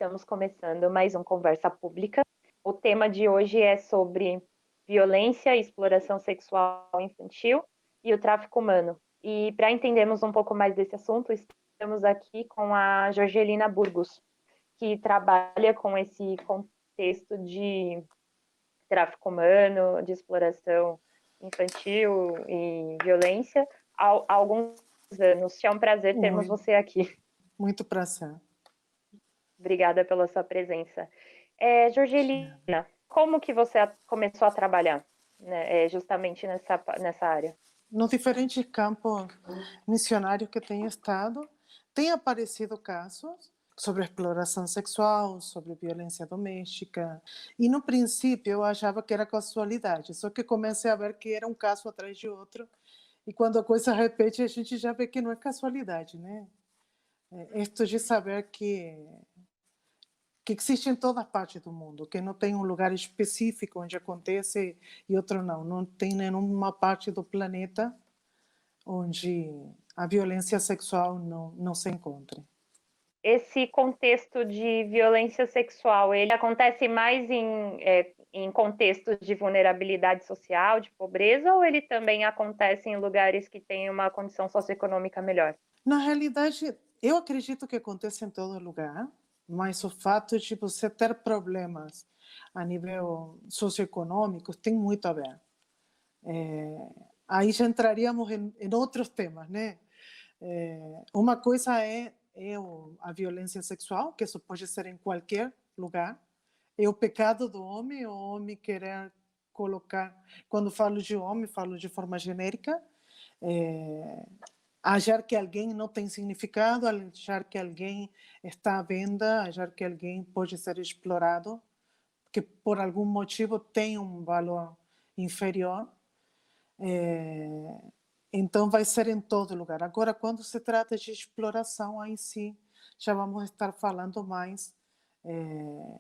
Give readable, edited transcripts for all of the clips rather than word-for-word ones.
estamos começando mais um Conversa Pública. O tema de hoje é sobre violência e exploração sexual infantil e o tráfico humano. E para entendermos um pouco mais desse assunto, estamos aqui com a Jorgelina Burgos, que trabalha com esse contexto de tráfico humano, de exploração infantil e violência há alguns anos. É um prazer termos Oi, você aqui. muito prazer. Obrigada pela sua presença. Jorgelina, como que você começou a trabalhar, né, justamente nessa área? Nos diferentes campos missionários que tenho estado, tem aparecido casos sobre exploração sexual, sobre violência doméstica. E no princípio eu achava que era casualidade, só que comecei a ver que era um caso atrás de outro. E quando a coisa repete, a gente já vê que não é casualidade, né? Isto de saber que existe em todas partes do mundo, que não tem um lugar específico onde acontece e outro não. Não tem nenhuma parte do planeta onde a violência sexual não se encontre. Esse contexto de violência sexual, ele acontece mais em contextos de vulnerabilidade social, de pobreza, ou ele também acontece em lugares que têm uma condição socioeconômica melhor? Na realidade, eu acredito que acontece em todo lugar, mas o fato de você ter problemas a nível socioeconômico tem muito a ver. Aí já entraríamos em outros temas, né? Uma coisa é a violência sexual, que isso pode ser em qualquer lugar. É o pecado do homem, o homem querer colocar. Quando falo de homem, falo de forma genérica. É, achar que alguém não tem significado, achar que alguém está à venda, achar que alguém pode ser explorado, que por algum motivo tem um valor inferior. É, então vai ser em todo lugar. Agora, quando se trata de exploração, aí sim, já vamos estar falando mais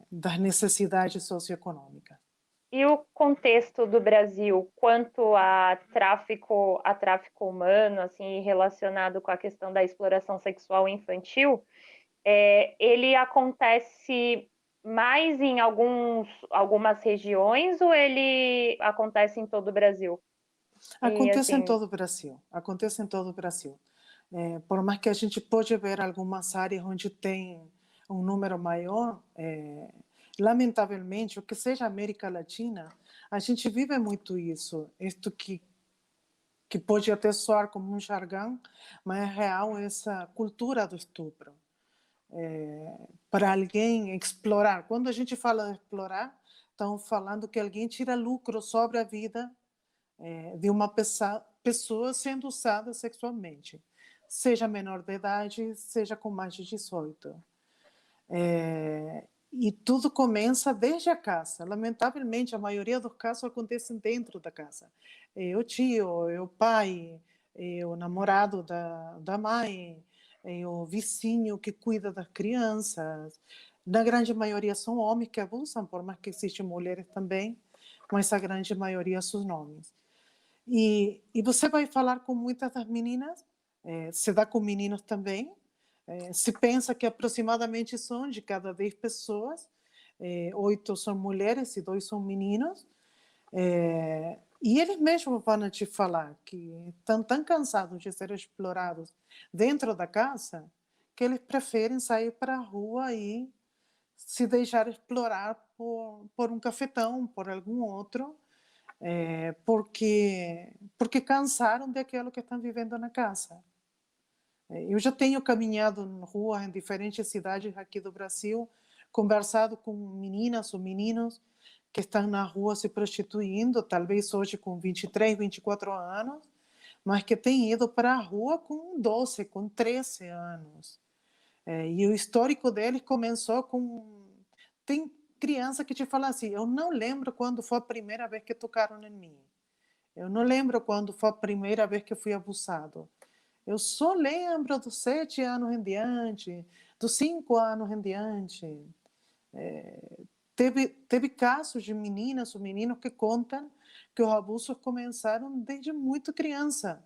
das necessidades socioeconômicas. E o contexto do Brasil quanto a tráfico humano, assim, relacionado com a questão da exploração sexual infantil, ele acontece mais em algumas regiões ou ele acontece em todo o Brasil? E Acontece em assim, todo o Brasil, acontece em todo o Brasil. Por mais que a gente pode ver algumas áreas onde tem um número maior, lamentavelmente, o que seja América Latina, a gente vive muito isso. Isto que pode até soar como um jargão, mas é real essa cultura do estupro. Para alguém explorar. Quando a gente fala de explorar, estamos falando que alguém tira lucro sobre a vida de uma pessoa sendo usada sexualmente, seja menor de idade, seja com mais de 18. E tudo começa desde a casa. Lamentavelmente, a maioria dos casos acontecem dentro da casa. É o tio, é o pai, é o namorado da mãe, é o vizinho que cuida das crianças. Na grande maioria são homens que abusam, por mais que existem mulheres também, mas a grande maioria são homens. E você vai falar com muitas das meninas, se dá com meninos também. Se pensa que aproximadamente são de cada 10 pessoas, 8 são mulheres e 2 são meninos. E eles mesmos vão te falar que estão tão cansados de ser explorados dentro da casa que eles preferem sair para a rua e se deixar explorar por um cafetão, por algum outro, porque cansaram daquilo que estão vivendo na casa. Eu já tenho caminhado na rua em diferentes cidades aqui do Brasil, conversado com meninas ou meninos que estão na rua se prostituindo, talvez hoje com 23, 24 anos, mas que têm ido para a rua com 12, com 13 anos. E o histórico deles começou com... Tem criança que te fala assim, eu não lembro quando foi a primeira vez que tocaram em mim. Eu não lembro quando foi a primeira vez que fui abusado. Eu só lembro dos 7 anos em diante, dos 5 anos em diante. Teve casos de meninas ou meninos que contam que os abusos começaram desde muito criança,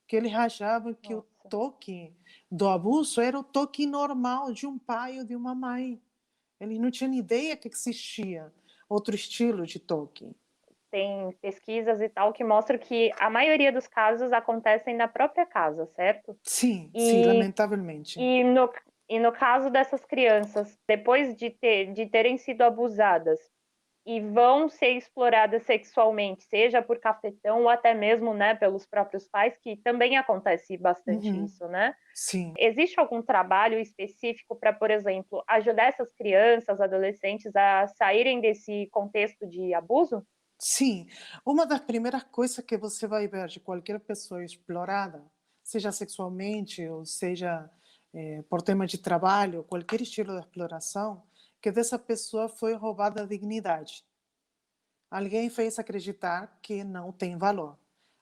que eles achavam que o nossa, toque do abuso era o toque normal de um pai ou de uma mãe. Eles não tinham ideia que existia outro estilo de toque. Tem pesquisas e tal que mostram que a maioria dos casos acontecem na própria casa, certo? Sim, sim, E, lamentavelmente. e, no, e no caso dessas crianças, depois de terem sido abusadas e vão ser exploradas sexualmente, seja por cafetão ou até mesmo, né, pelos próprios pais, que também acontece bastante Uhum, isso, né? sim. Existe algum trabalho específico para, por exemplo, ajudar essas crianças, adolescentes a saírem desse contexto de abuso? Sim, uma das primeiras coisas que você vai ver de qualquer pessoa explorada, seja sexualmente ou seja por tema de trabalho, qualquer estilo de exploração, que dessa pessoa foi roubada a dignidade. Alguém fez acreditar que não tem valor.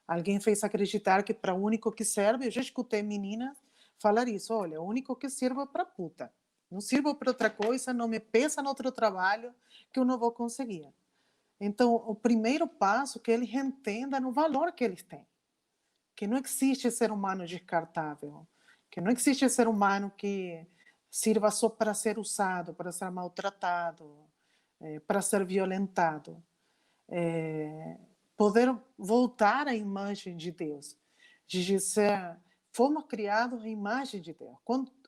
Alguém fez acreditar que para o único que serve, eu já escutei meninas falar isso, olha, o único que sirva é para puta. Não sirvo para outra coisa, não me peça no outro trabalho que eu não vou conseguir. Então, o primeiro passo é que eles entendam o valor que eles têm. Que não existe ser humano descartável. Que não existe ser humano que sirva só para ser usado, para ser maltratado, para ser violentado. Poder voltar à imagem de Deus. De dizer, fomos criados à imagem de Deus.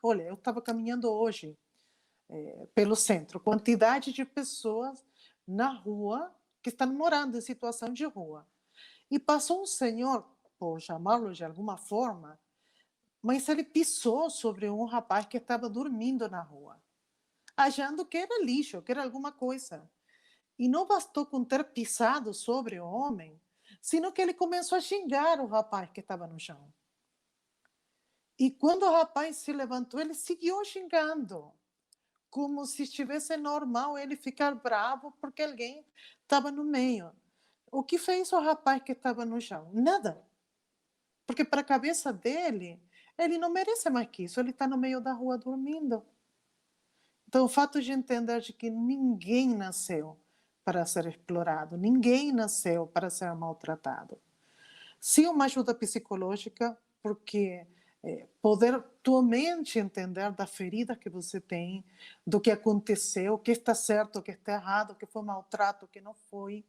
Olha, eu estava caminhando hoje pelo centro, quantidade de pessoas na rua que estão morando em situação de rua. E passou um senhor, por chamá-lo de alguma forma, mas ele pisou sobre um rapaz que estava dormindo na rua, achando que era lixo, que era alguma coisa. E não bastou com ter pisado sobre o homem, sino que ele começou a xingar o rapaz que estava no chão. E quando o rapaz se levantou, ele seguiu xingando, como se estivesse normal ele ficar bravo porque alguém estava no meio. O que fez o rapaz que estava no chão? Nada. Porque para a cabeça dele, ele não merece mais que isso. Ele está no meio da rua dormindo. Então, o fato de entender de que ninguém nasceu para ser explorado, ninguém nasceu para ser maltratado. Sim, uma ajuda psicológica, porque poder tua mente entender da ferida que você tem, do que aconteceu, o que está certo, o que está errado, o que foi maltrato, o que não foi.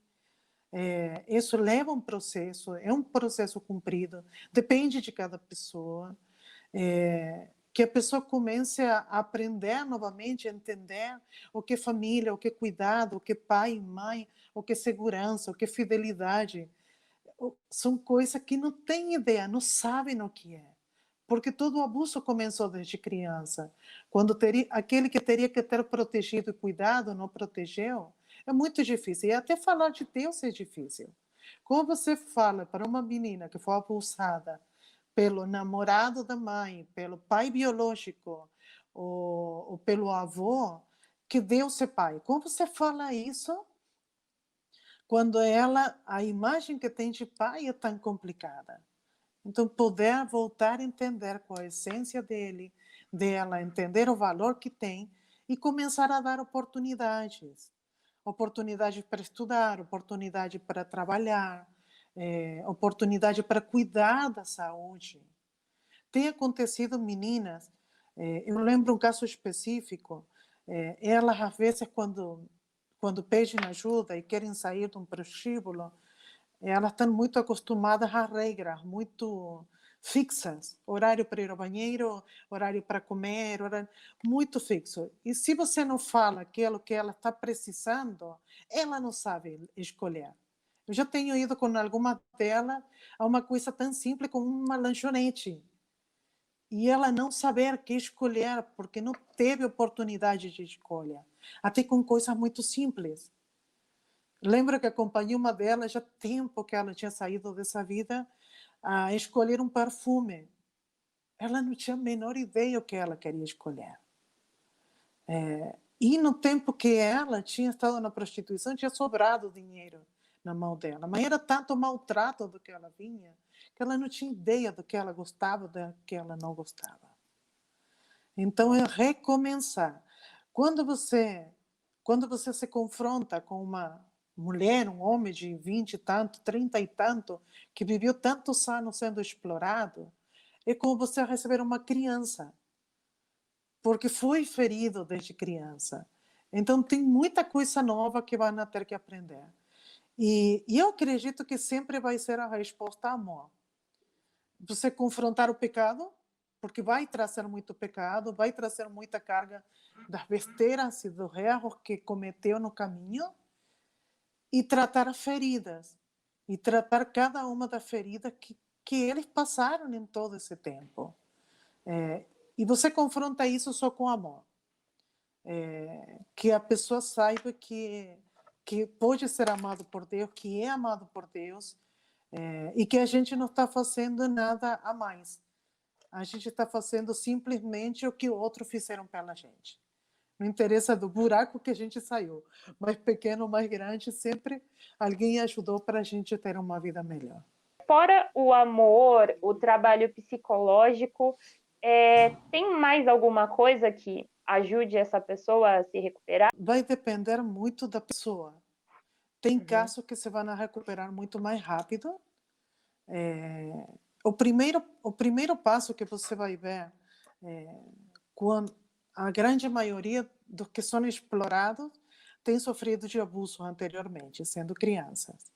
Isso leva um processo, é um processo cumprido, depende de cada pessoa. Que a pessoa comece a aprender novamente, a entender o que é família, o que é cuidado, o que é pai e mãe, o que é segurança, o que é fidelidade. São coisas que não têm ideia, não sabem o que é. Porque todo o abuso começou desde criança. Quando aquele que teria que ter protegido e cuidado não protegeu, é muito difícil. E até falar de Deus é difícil. Como você fala para uma menina que foi abusada pelo namorado da mãe, pelo pai biológico ou pelo avô, que Deus é pai? Como você fala isso quando a imagem que tem de pai é tão complicada? Então, poder voltar a entender qual a essência dela, entender o valor que tem e começar a dar oportunidades. Oportunidade para estudar, oportunidade para trabalhar, oportunidade para cuidar da saúde. Tem acontecido, meninas, eu lembro um caso específico, elas às vezes quando pedem ajuda e querem sair de um prostíbulo, elas estão muito acostumadas a regras, muito fixas. Horário para ir ao banheiro, horário para comer, muito fixo. E se você não fala aquilo que ela está precisando, ela não sabe escolher. Eu já tenho ido com alguma delas a uma coisa tão simples como uma lanchonete. E ela não saber o que escolher, porque não teve oportunidade de escolha. Até com coisas muito simples. Lembro que acompanhei uma delas, já tempo que ela tinha saído dessa vida, a escolher um perfume. Ela não tinha a menor ideia o que ela queria escolher. E no tempo que ela tinha estado na prostituição, tinha sobrado dinheiro na mão dela. Mas era tanto maltrato do que ela vinha, que ela não tinha ideia do que ela gostava, do que ela não gostava. Então, é recomeçar. Quando você, quando você se confronta com uma mulher, um homem de 20 e tanto, 30 e tanto, que viveu tantos anos sendo explorado, é como você receber uma criança, porque foi ferido desde criança. Então, tem muita coisa nova que vão ter que aprender. E eu acredito que sempre vai ser a resposta amor. Você confrontar o pecado, porque vai trazer muito pecado, vai trazer muita carga das besteiras e dos erros que cometeu no caminho, e tratar as feridas, e tratar cada uma das feridas que eles passaram em todo esse tempo. E você confronta isso só com amor. Que a pessoa saiba que pode ser amado por Deus, que é amado por Deus, e que a gente não está fazendo nada a mais. A gente está fazendo simplesmente o que outros fizeram pela gente. Não interessa do buraco que a gente saiu, mais pequeno ou mais grande, sempre alguém ajudou para a gente ter uma vida melhor. Fora o amor, o trabalho psicológico, tem mais alguma coisa que ajude essa pessoa a se recuperar? Vai depender muito da pessoa. Tem Uhum. casos que se vão recuperar muito mais rápido. O primeiro passo que você vai ver, quando a grande maioria dos que são explorados tem sofrido de abuso anteriormente, sendo crianças.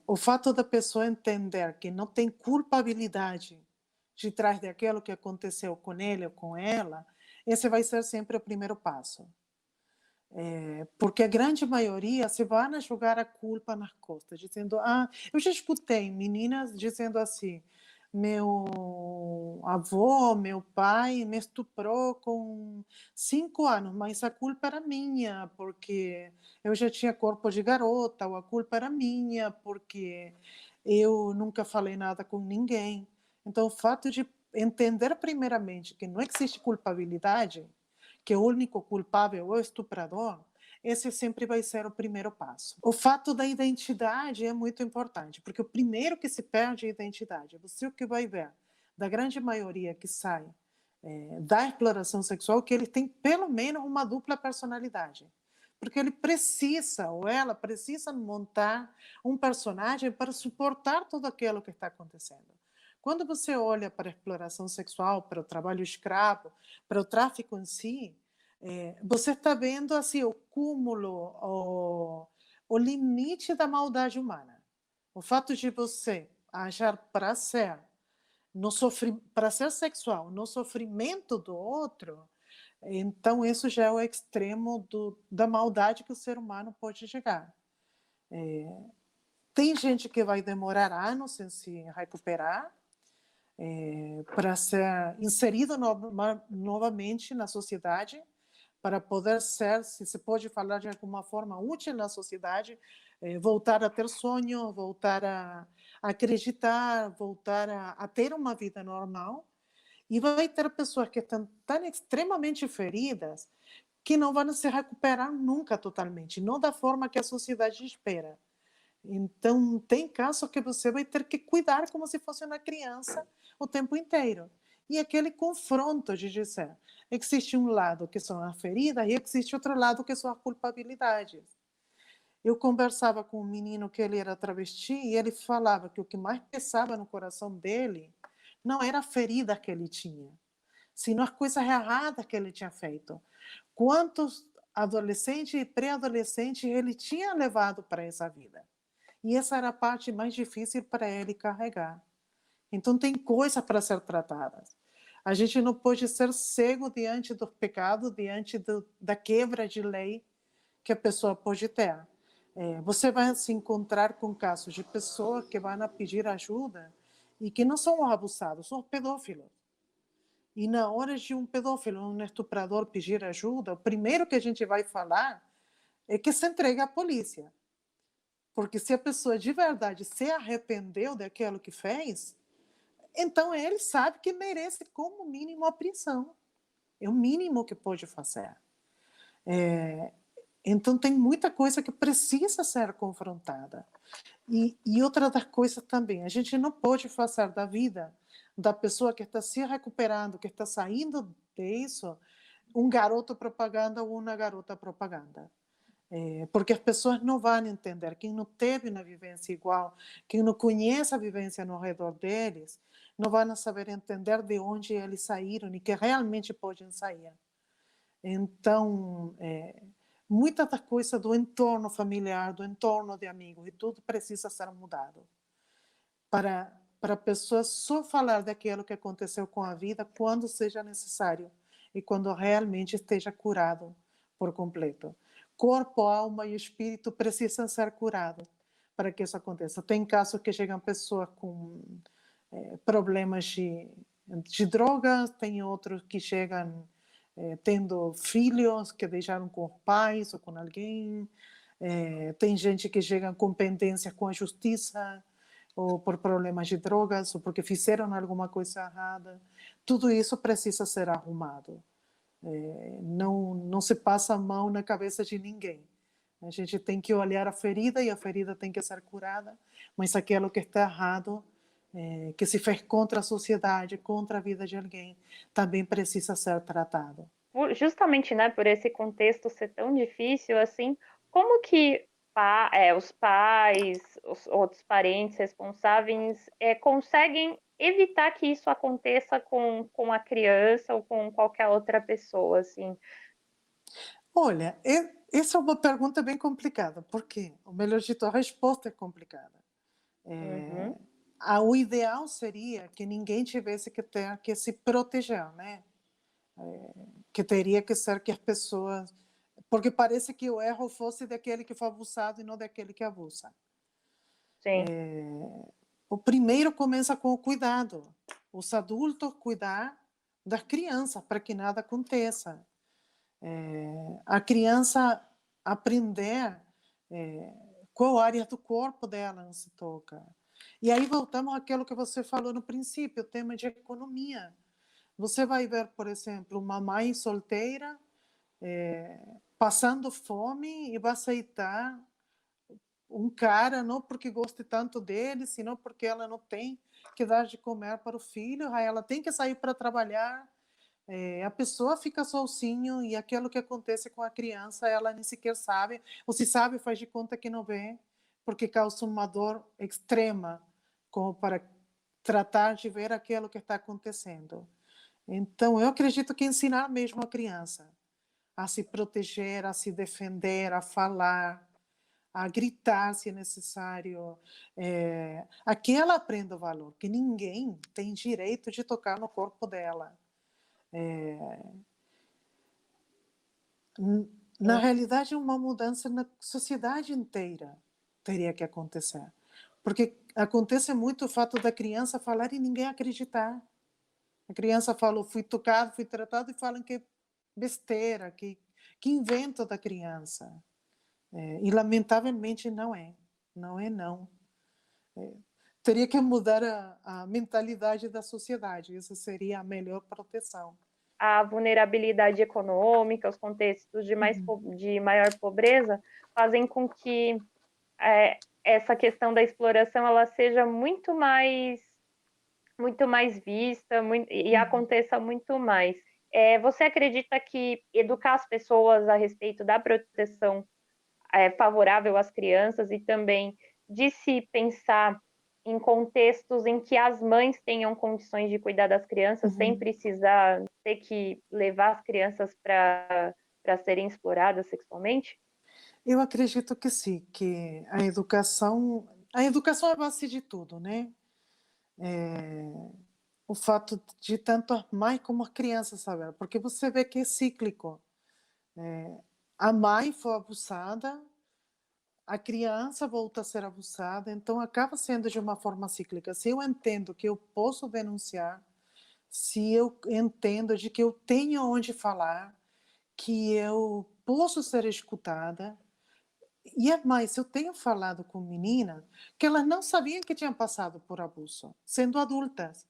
O fato da pessoa entender que não tem culpabilidade de trás daquilo que aconteceu com ele ou com ela, esse vai ser sempre o primeiro passo. Porque a grande maioria se vai a jogar a culpa nas costas, dizendo, eu já escutei meninas dizendo assim, meu avô, meu pai me estuprou com 5 anos, mas a culpa era minha, porque eu já tinha corpo de garota, ou a culpa era minha, porque eu nunca falei nada com ninguém. Então, o fato de entender primeiramente que não existe culpabilidade, que o único culpável é o estuprador, esse sempre vai ser o primeiro passo. O fato da identidade é muito importante, porque o primeiro que se perde é a identidade. Você o que vai ver da grande maioria que sai da exploração sexual, que ele tem pelo menos uma dupla personalidade. Porque ele precisa, ou ela precisa montar um personagem para suportar tudo aquilo que está acontecendo. Quando você olha para a exploração sexual, para o trabalho escravo, para o tráfico em si, você está vendo assim, o cúmulo, o limite da maldade humana. O fato de você achar prazer, prazer sexual no sofrimento do outro, então isso já é o extremo da maldade que o ser humano pode chegar. Tem gente que vai demorar anos em se recuperar, para ser inserido novamente na sociedade, para poder ser, se se pode falar de alguma forma, útil na sociedade, voltar a ter sonho, voltar a acreditar, voltar a ter uma vida normal. E vai ter pessoas que estão tão extremamente feridas que não vão se recuperar nunca totalmente, não da forma que a sociedade espera. Então, tem casos que você vai ter que cuidar como se fosse uma criança o tempo inteiro. E aquele confronto de dizer, existe um lado que são as feridas e existe outro lado que são as culpabilidades. Eu conversava com um menino que ele era travesti e ele falava que o que mais pesava no coração dele não era a ferida que ele tinha, sino as coisas erradas que ele tinha feito. Quantos adolescentes e pré-adolescentes ele tinha levado para essa vida. E essa era a parte mais difícil para ele carregar. Então, tem coisas para ser tratadas. A gente não pode ser cego diante do pecado, diante da quebra de lei que a pessoa pode ter. Você vai se encontrar com casos de pessoas que vão pedir ajuda e que não são os abusados, são os pedófilos. E na hora de um pedófilo, um estuprador pedir ajuda, o primeiro que a gente vai falar é que se entregue à polícia. Porque se a pessoa de verdade se arrependeu daquilo que fez, então ele sabe que merece como mínimo a prisão. É o mínimo que pode fazer. Então tem muita coisa que precisa ser confrontada. E outra das coisas também, a gente não pode fazer da vida da pessoa que está se recuperando, que está saindo disso, um garoto propaganda ou uma garota propaganda. Porque as pessoas não vão entender. Quem não teve uma vivência igual, quem não conhece a vivência no redor deles, não vão saber entender de onde eles saíram e que realmente podem sair. Então, muita da coisa do entorno familiar, do entorno de amigos e tudo precisa ser mudado para a pessoa só falar daquilo que aconteceu com a vida quando seja necessário e quando realmente esteja curado por completo. Corpo, alma e espírito precisam ser curados para que isso aconteça. Tem casos que chegam pessoas com problemas de drogas, tem outros que chegam tendo filhos que deixaram com os pais ou com alguém, tem gente que chega com pendências com a justiça, ou por problemas de drogas, ou porque fizeram alguma coisa errada. Tudo isso precisa ser arrumado. Não se passa a mão na cabeça de ninguém. A gente tem que olhar a ferida e a ferida tem que ser curada, mas aquilo que está errado, que se fez contra a sociedade, contra a vida de alguém, também precisa ser tratado. Justamente, né, por esse contexto ser tão difícil, assim, como que os pais, os outros parentes responsáveis conseguem evitar que isso aconteça com a criança ou com qualquer outra pessoa, assim? Olha, essa é uma pergunta bem complicada, porque, ou melhor dito, a resposta é complicada. Uhum, O ideal seria que ninguém tivesse que ter que se proteger, né? Que teria que ser que as pessoas. Porque parece que o erro fosse daquele que foi abusado e não daquele que abusa. sim. O primeiro começa com o cuidado. Os adultos cuidar das crianças para que nada aconteça. A criança aprender qual área do corpo dela não se toca. E aí voltamos àquilo que você falou no princípio, o tema de economia. Você vai ver, por exemplo, uma mãe solteira passando fome e vai aceitar um cara não porque goste tanto dele, senão porque ela não tem que dar de comer para o filho, aí ela tem que sair para trabalhar, a pessoa fica sozinho e aquilo que acontece com a criança ela nem sequer sabe, ou se sabe faz de conta que não vê, porque causa uma dor extrema, como para tratar de ver aquilo que está acontecendo. Então, eu acredito que ensinar mesmo a criança a se proteger, a se defender, a falar, a gritar se é necessário, a que ela aprenda o valor, que ninguém tem direito de tocar no corpo dela. Na Sim. realidade, uma mudança na sociedade inteira teria que acontecer. Porque acontece muito o fato da criança falar e ninguém acreditar. A criança falou, fui tocado, fui tratado, e falam que é besteira, que invento da criança. E lamentavelmente não é. Não é, não. Teria que mudar a mentalidade da sociedade. Isso seria a melhor proteção. A vulnerabilidade econômica, os contextos Uhum. de maior pobreza, fazem com que essa questão da exploração ela seja muito mais vista e Uhum. aconteça muito mais. Você acredita que educar as pessoas a respeito da proteção favorável às crianças e também de se pensar em contextos em que as mães tenham condições de cuidar das crianças sem Uhum. precisar ter que levar as crianças para serem exploradas sexualmente? Eu acredito que sim, que a educação é a base de tudo, né? O fato de tanto as mães como as crianças saber, porque você vê que é cíclico. A mãe foi abusada, a criança volta a ser abusada, então acaba sendo de uma forma cíclica. Se eu entendo que eu posso denunciar, se eu entendo de que eu tenho onde falar, que eu posso ser escutada, e é mais, eu tenho falado com meninas que elas não sabiam que tinham passado por abuso, sendo adultas.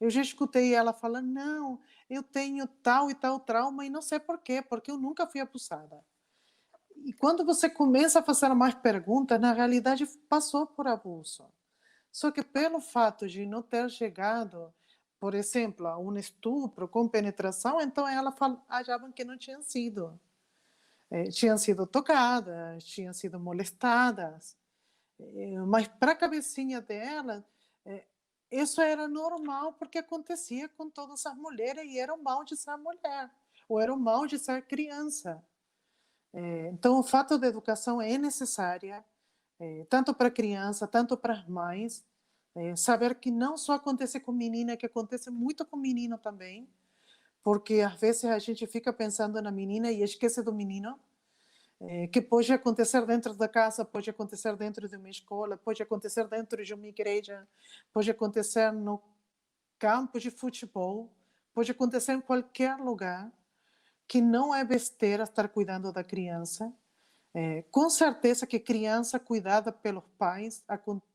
Eu já escutei ela falando, não, eu tenho tal e tal trauma e não sei por quê, porque eu nunca fui abusada. E quando você começa a fazer mais perguntas, na realidade passou por abuso. Só que pelo fato de não ter chegado, por exemplo, a um estupro com penetração, então ela achavam que não tinham sido. Tinham sido tocadas, tinham sido molestadas. Mas para a cabecinha dela, isso era normal porque acontecia com todas as mulheres e era o mal de ser mulher. ou era o mal de ser criança. Então, o fato da educação é necessária, tanto para a criança, tanto para as mães, saber que não só acontece com menina, que acontece muito com menino também, porque às vezes a gente fica pensando na menina e esquece do menino, que pode acontecer dentro da casa, pode acontecer dentro de uma escola, pode acontecer dentro de uma igreja, pode acontecer no campo de futebol, pode acontecer em qualquer lugar, que não é besteira estar cuidando da criança. Com certeza que criança cuidada pelos pais,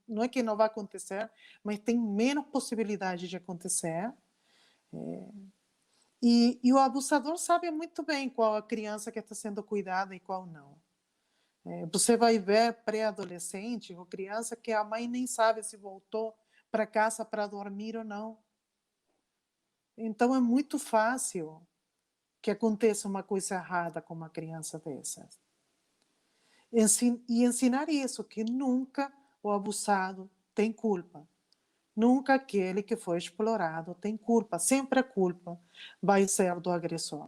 não é que não vai acontecer, mas tem menos possibilidade de acontecer. E o abusador sabe muito bem qual a criança que está sendo cuidada e qual não. Você vai ver pré-adolescente ou criança que a mãe nem sabe se voltou para casa para dormir ou não. Então é muito fácil que aconteça uma coisa errada com uma criança dessas. E ensinar isso, que nunca o abusado tem culpa. Nunca aquele que foi explorado tem culpa. Sempre a culpa vai ser do agressor.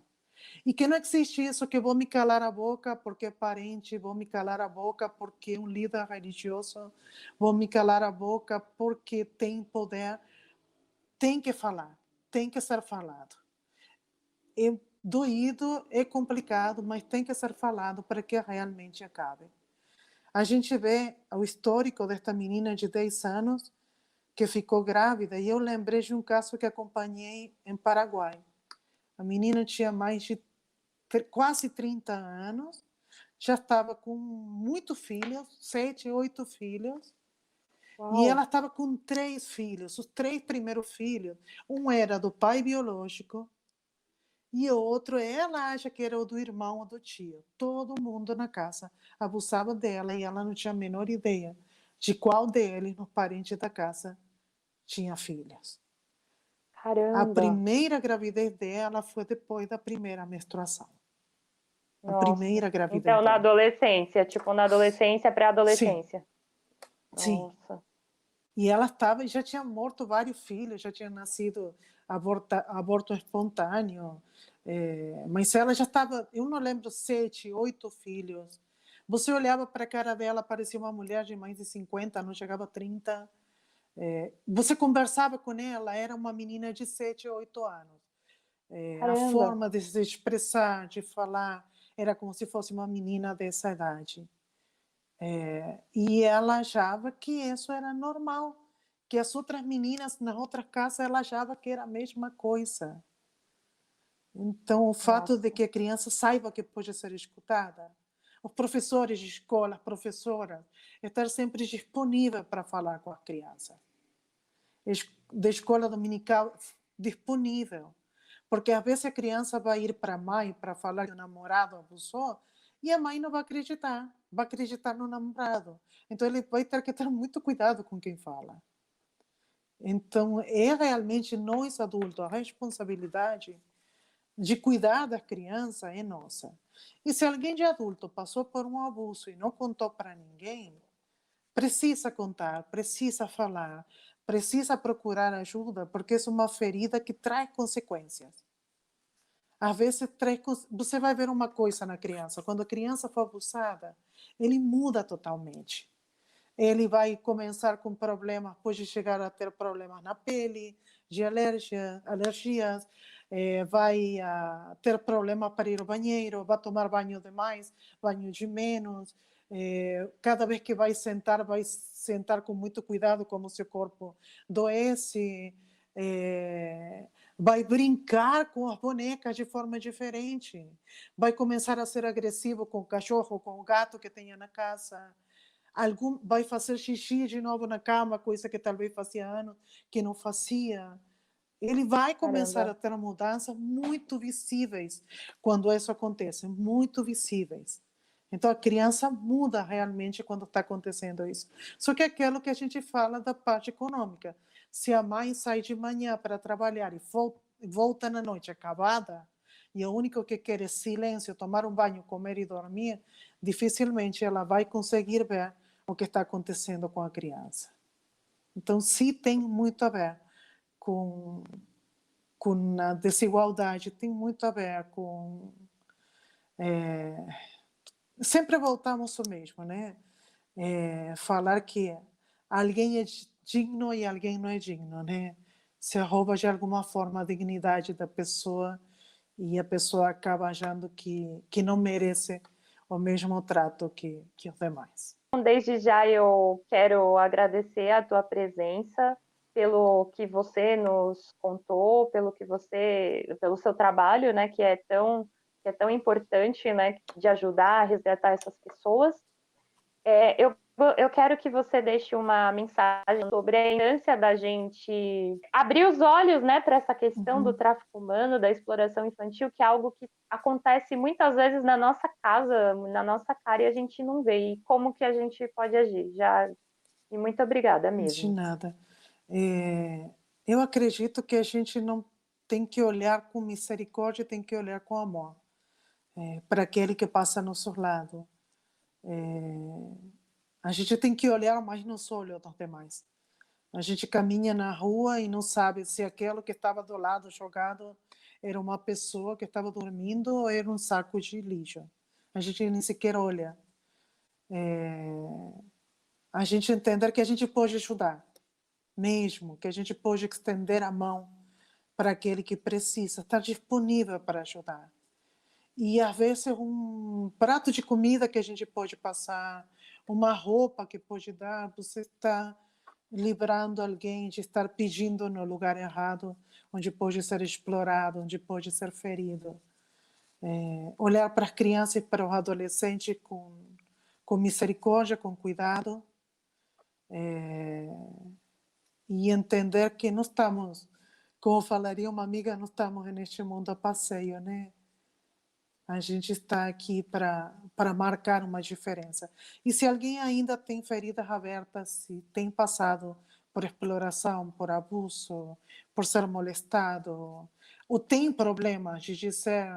E que não existe isso que vou me calar a boca porque é parente, vou me calar a boca porque é um líder religioso, vou me calar a boca porque tem poder. Tem que falar, tem que ser falado. É doído, é complicado, mas tem que ser falado para que realmente acabe. A gente vê o histórico desta menina de 10 anos que ficou grávida, e eu lembrei de um caso que acompanhei em Paraguai. A menina tinha mais de quase 30 anos, já estava com muitos filhos, 7, 8 filhos, e ela Uau, estava com 3 filhos. Os 3 primeiros filhos, um era do pai biológico, e o outro, ela acha que era o do irmão ou do tio. Todo mundo na casa abusava dela e ela não tinha a menor ideia de qual deles, no parente da casa, tinha filhos. A caramba, primeira gravidez dela foi depois da primeira menstruação. A nossa. primeira gravidez Então, na dela. adolescência, tipo, na adolescência, Sim, pré-adolescência. sim. Nossa, E ela estava, já tinha morto vários filhos, já tinha nascido aborto espontâneo, mas ela já estava, eu não lembro, 7, 8 filhos. Você olhava para a cara dela, parecia uma mulher de mais de 50, não chegava a 30. Você conversava com ela, era uma menina de 7, 8 anos. A caramba, forma de se expressar, de falar, era como se fosse uma menina dessa idade. E ela achava que isso era normal, que as outras meninas nas outras casas ela achava que era a mesma coisa. Então, o fato de nossa, que a criança saiba que pode ser escutada, os professores de escola, as professoras, estar sempre disponível para falar com a criança. Da escola dominical, disponível. Porque às vezes a criança vai ir para a mãe para falar que o namorado abusou e a mãe não vai acreditar no namorado. Então ele vai ter que ter muito cuidado com quem fala. Então é realmente nós adultos, a responsabilidade de cuidar da criança é nossa. E se alguém de adulto passou por um abuso e não contou para ninguém, precisa contar, precisa falar, precisa procurar ajuda, porque é uma ferida que traz consequências. Às vezes, você vai ver uma coisa na criança. Quando a criança for abusada, ele muda totalmente. Ele vai começar com problemas, pode chegar a ter problemas na pele, de alergias, vai ter problemas para ir ao banheiro, vai tomar banho demais, banho de menos. Cada vez que vai sentar com muito cuidado, como seu corpo doece. Vai brincar com as bonecas de forma diferente. Vai começar a ser agressivo com o cachorro, com o gato que tenha na casa. Vai fazer xixi de novo na cama, coisa que talvez fazia anos que não fazia. Ele vai começar a caramba, ter mudanças muito visíveis quando isso acontece, muito visíveis. Então a criança muda realmente quando está acontecendo isso. Só que é aquilo que a gente fala da parte econômica. Se a mãe sai de manhã para trabalhar e volta na noite acabada, e o único que quer é silêncio, tomar um banho, comer e dormir, dificilmente ela vai conseguir ver o que está acontecendo com a criança. Então, sim, tem muito a ver com com a desigualdade, tem muito a ver com... sempre voltamos ao mesmo, né? Falar que alguém é digno e alguém não é digno, né? Se rouba de alguma forma a dignidade da pessoa e a pessoa acaba achando que não merece o mesmo trato que os demais. Desde já eu quero agradecer a tua presença, pelo que você nos contou, pelo seu trabalho, né, que é tão importante, né, de ajudar a resgatar essas pessoas. Eu quero que você deixe uma mensagem sobre a importância da gente abrir os olhos, né, para essa questão do tráfico humano, da exploração infantil, que é algo que acontece muitas vezes na nossa casa, na nossa cara, e a gente não vê. E como que a gente pode agir? E muito obrigada De mesmo. nada. Eu acredito que a gente não tem que olhar com misericórdia, tem que olhar com amor para aquele que passa ao nosso lado. A gente tem que olhar, mas não só olhar os demais. A gente caminha na rua e não sabe se aquele que estava do lado jogado era uma pessoa que estava dormindo ou era um saco de lixo. A gente nem sequer olha. A gente entender que a gente pode ajudar, mesmo que a gente pode estender a mão para aquele que precisa, estar disponível para ajudar. E às vezes um prato de comida que a gente pode passar, uma roupa que pode dar, você está livrando alguém de estar pedindo no lugar errado, onde pode ser explorado, onde pode ser ferido. Olhar para as crianças e para os adolescentes com misericórdia, com cuidado, e entender que não estamos, como falaria uma amiga, não estamos neste mundo a passeio, né? A gente está aqui para marcar uma diferença. E se alguém ainda tem feridas abertas, se tem passado por exploração, por abuso, por ser molestado, ou tem problemas de dizer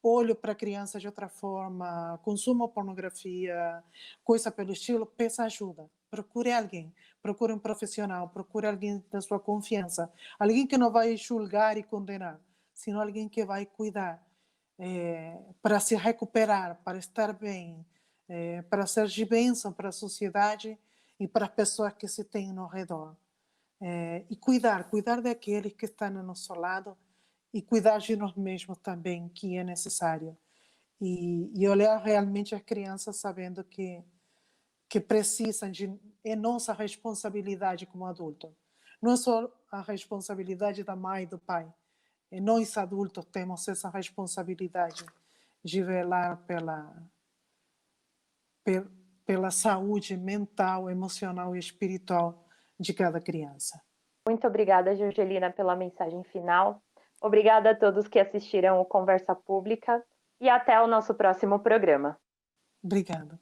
olho para a criança de outra forma, consumo pornografia, coisa pelo estilo, peça ajuda. Procure alguém, procure um profissional, procure alguém da sua confiança. Alguém que não vai julgar e condenar, sino alguém que vai cuidar. Para se recuperar, para estar bem, para ser de bênção para a sociedade e para as pessoas que se têm ao redor. E cuidar daqueles que estão ao nosso lado e cuidar de nós mesmos também, que é necessário. E olhar realmente as crianças sabendo que precisam de... É nossa responsabilidade como adulto. Não é só a responsabilidade da mãe e do pai. E nós adultos temos essa responsabilidade de velar pela saúde mental, emocional e espiritual de cada criança. Muito obrigada, Jorgelina, pela mensagem final. Obrigada a todos que assistiram o Conversa Pública e até o nosso próximo programa. Obrigada.